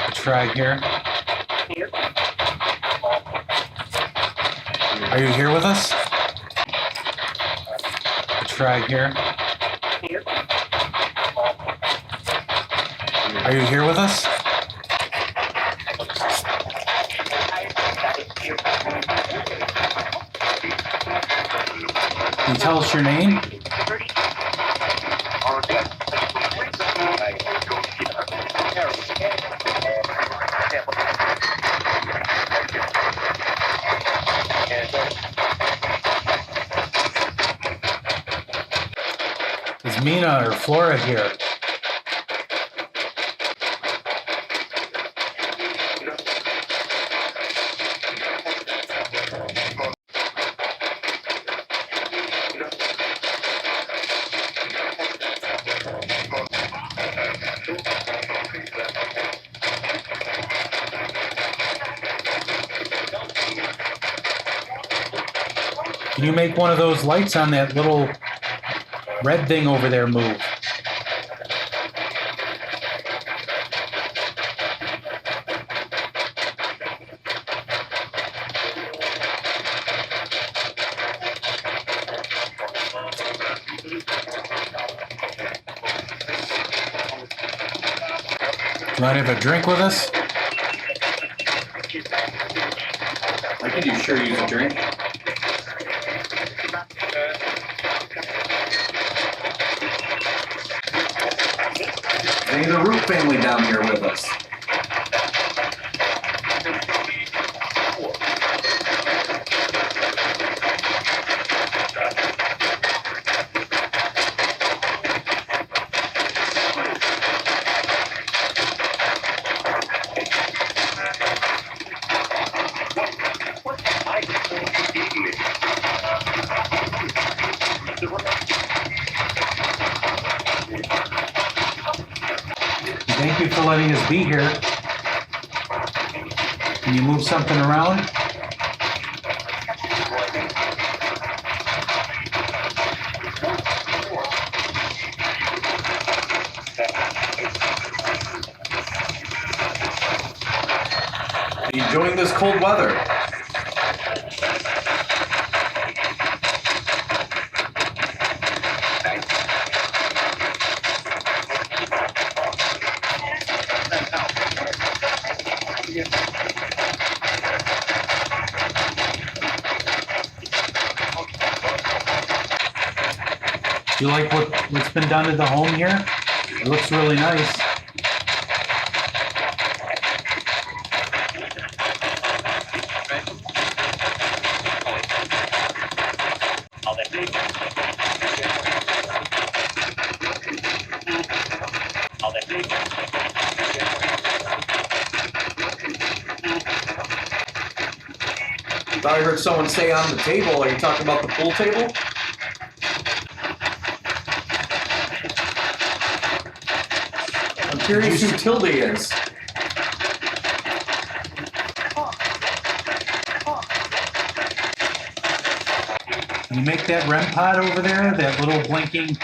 a try here. Are you here with us? A try here. Are you here with us? Can you tell us your name? Is Mina or Flora here? Can you make one of those lights on that little red thing over there move? You want to have a drink with us? I could sure use a drink. Any of the Root family down here with us? Thank you for letting us be here. Can you move something around? Are you enjoying this cold weather? Do you like what's been done to the home here? It looks really nice. I thought I heard someone say on the table. Are you talking about the pool table? I'm curious who Tilde is. Can you make that REM pod over there, that little blinking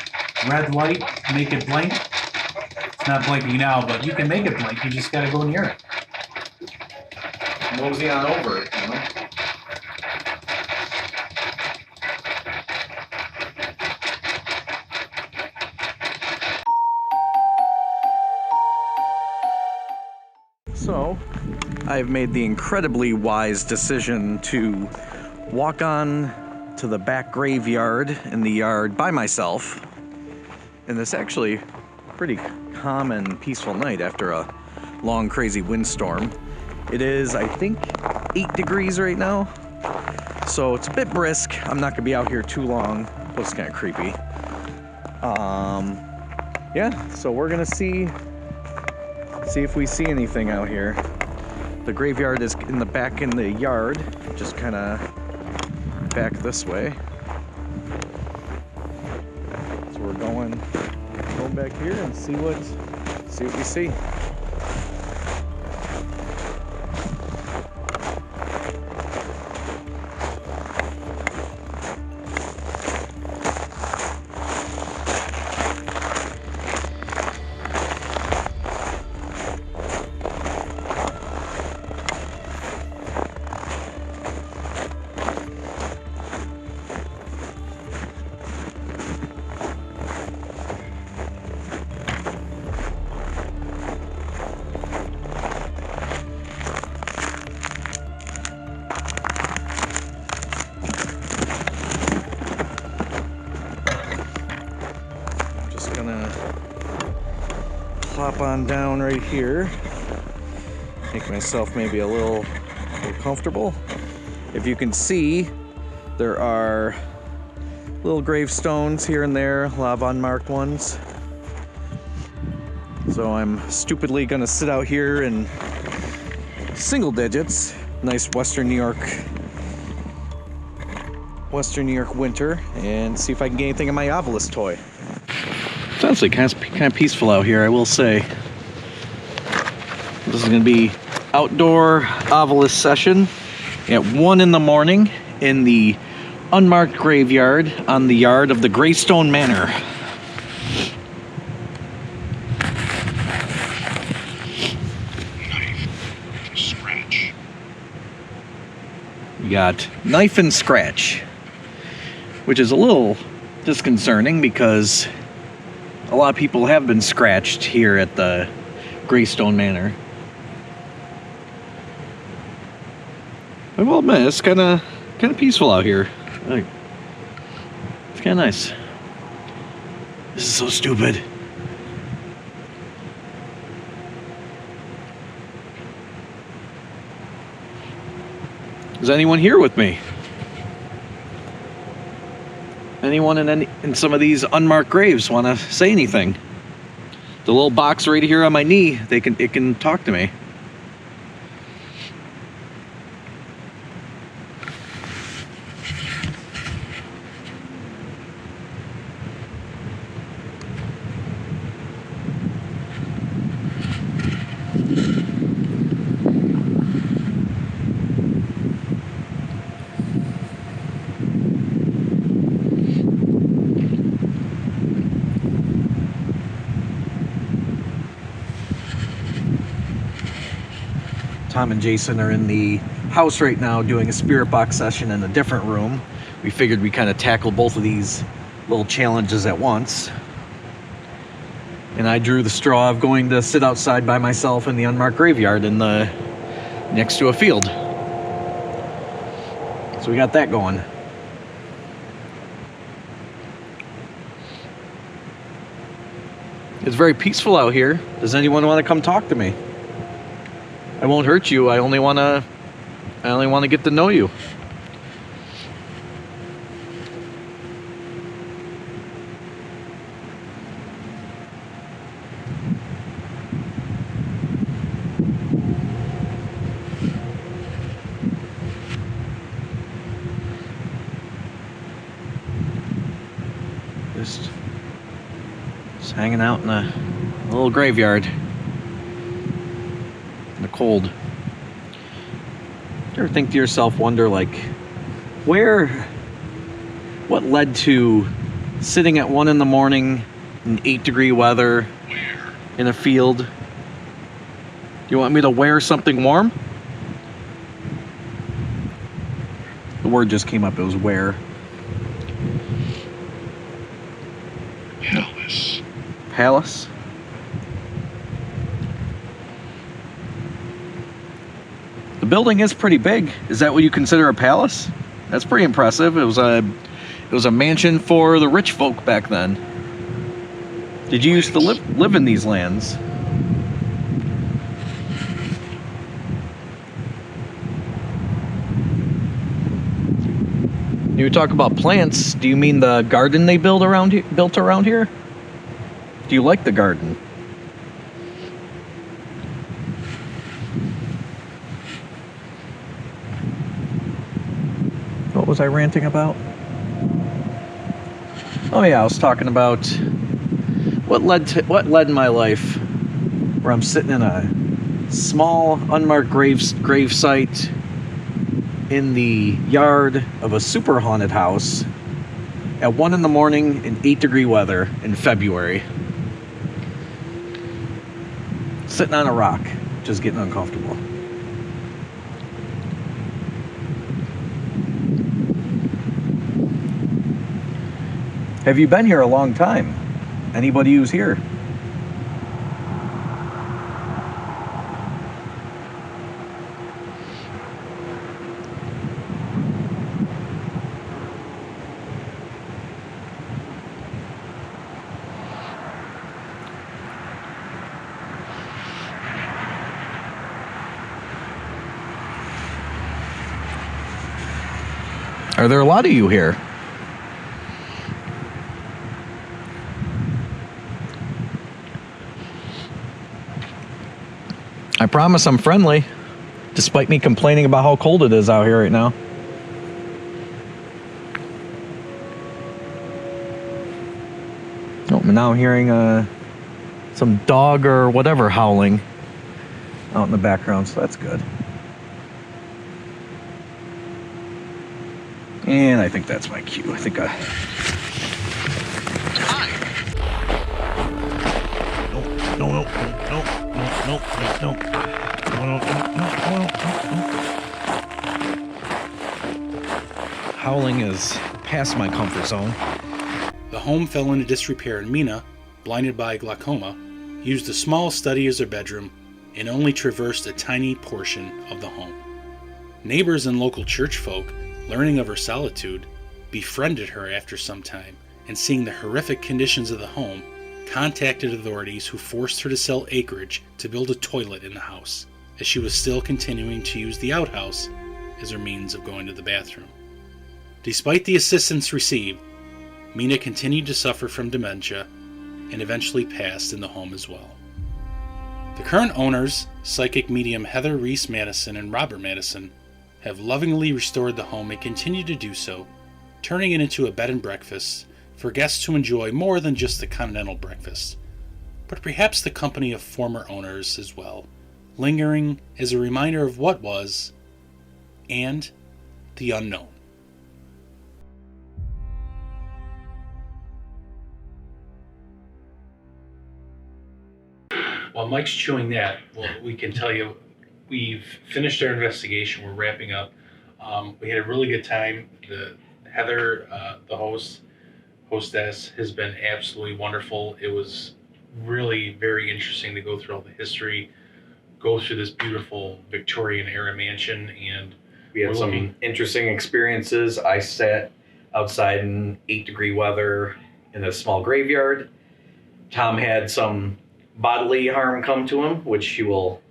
red light, make it blink? It's not blinking now, but you can make it blink. You just gotta go near it. Mosey on over it, you know? So, I've made the incredibly wise decision to walk on to the back graveyard in the yard by myself. And this actually pretty calm and peaceful night after a long, crazy windstorm. It is, I think, 8 degrees right now, so it's a bit brisk. I'm not gonna be out here too long. Plus, it's kind of creepy. Yeah. So we're gonna see if we see anything out here. The graveyard is in the back in the yard, just kind of back this way. So we're going back here and see what we see. Plop on down right here, make myself maybe a little comfortable. If you can see, there are little gravestones here and there, a lot of unmarked ones. So I'm stupidly gonna sit out here in single digits. Nice Western New York winter, and see if I can get anything in my Ovilus toy. It's actually kind of peaceful out here, I will say. This is going to be outdoor Ovilus session at 1 in the morning in the unmarked graveyard on the yard of the Graestone Manor. Knife, scratch. We got knife and scratch, which is a little disconcerting because a lot of people have been scratched here at the Graestone Manor. I will admit, it's kind of peaceful out here. Like, it's kind of nice. This is so stupid. Is anyone here with me? Anyone in some of these unmarked graves want to say anything? The little box right here on my knee, it can talk to me. Tom and Jason are in the house right now doing a spirit box session in a different room. We figured we kind of tackle both of these little challenges at once. And I drew the straw of going to sit outside by myself in the unmarked graveyard next to a field. So we got that going. It's very peaceful out here. Does anyone want to come talk to me? I won't hurt you. I only want to get to know you. Just hanging out in a little graveyard. The cold. You ever think to yourself, wonder like, what led to sitting at 1 in the morning in 8-degree weather in a field? Do you want me to wear something warm? The word just came up, it was wear. Palace? The building is pretty big. Is that what you consider a palace? That's pretty impressive. It was a mansion for the rich folk back then. Did you used to live in these lands? You talk about plants. Do you mean the garden they built around here? Do you like the garden? What was I ranting about? Oh yeah, I was talking about what led in my life where I'm sitting in a small unmarked grave site in the yard of a super haunted house at 1 a.m. in 8-degree weather in February. Sitting on a rock, just getting uncomfortable. Have you been here a long time? Anybody who's here? Are there a lot of you here? I promise I'm friendly, despite me complaining about how cold it is out here right now. Oh, now I'm hearing some dog or whatever howling out in the background, so that's good. And I think that's my cue. I think I... No. Howling is past my comfort zone. The home fell into disrepair, and Mina, blinded by glaucoma, used a small study as her bedroom and only traversed a tiny portion of the home. Neighbors and local church folk, learning of her solitude, befriended her after some time, and seeing the horrific conditions of the home, contacted authorities who forced her to sell acreage to build a toilet in the house, as she was still continuing to use the outhouse as her means of going to the bathroom. Despite the assistance received, Mina continued to suffer from dementia and eventually passed in the home as well. The current owners, psychic medium Heather Reese Madison and Robert Madison, have lovingly restored the home and continue to do so, turning it into a bed and breakfast for guests to enjoy more than just the continental breakfast, but perhaps the company of former owners as well, lingering as a reminder of what was and the unknown. While Mike's chewing that, well, we can tell you we've finished our investigation. We're wrapping up. We had a really good time. Heather, the hostess, has been absolutely wonderful. It was really very interesting to go through all the history, go through this beautiful Victorian era mansion, and We had some interesting experiences. I sat outside in 8-degree weather in a small graveyard. Tom had some bodily harm come to him, which you will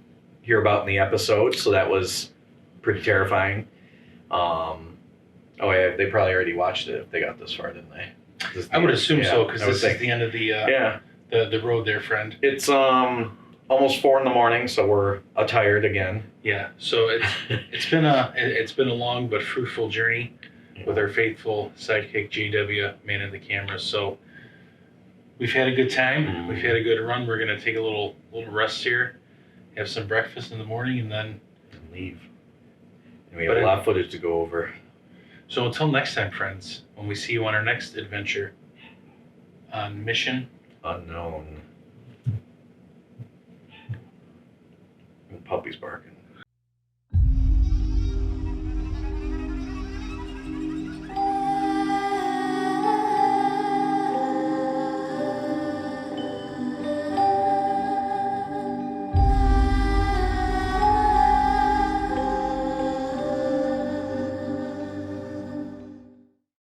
hear about in the episode. So that was pretty terrifying. Oh yeah, they probably already watched it if they got this far, didn't they? I would assume so, because this think. is the end of the Yeah, the road there, friend. it's almost 4 a.m, so we're tired again. Yeah, so it's been a long but fruitful journey with our faithful sidekick JW manning the camera. So we've had a good time. We've had a good run. We're gonna take a little rest here, have some breakfast in the morning, and then Leave. And we have a lot of footage to go over. So until next time, friends, when we see you on our next adventure on Mission Unknown. And puppies barking.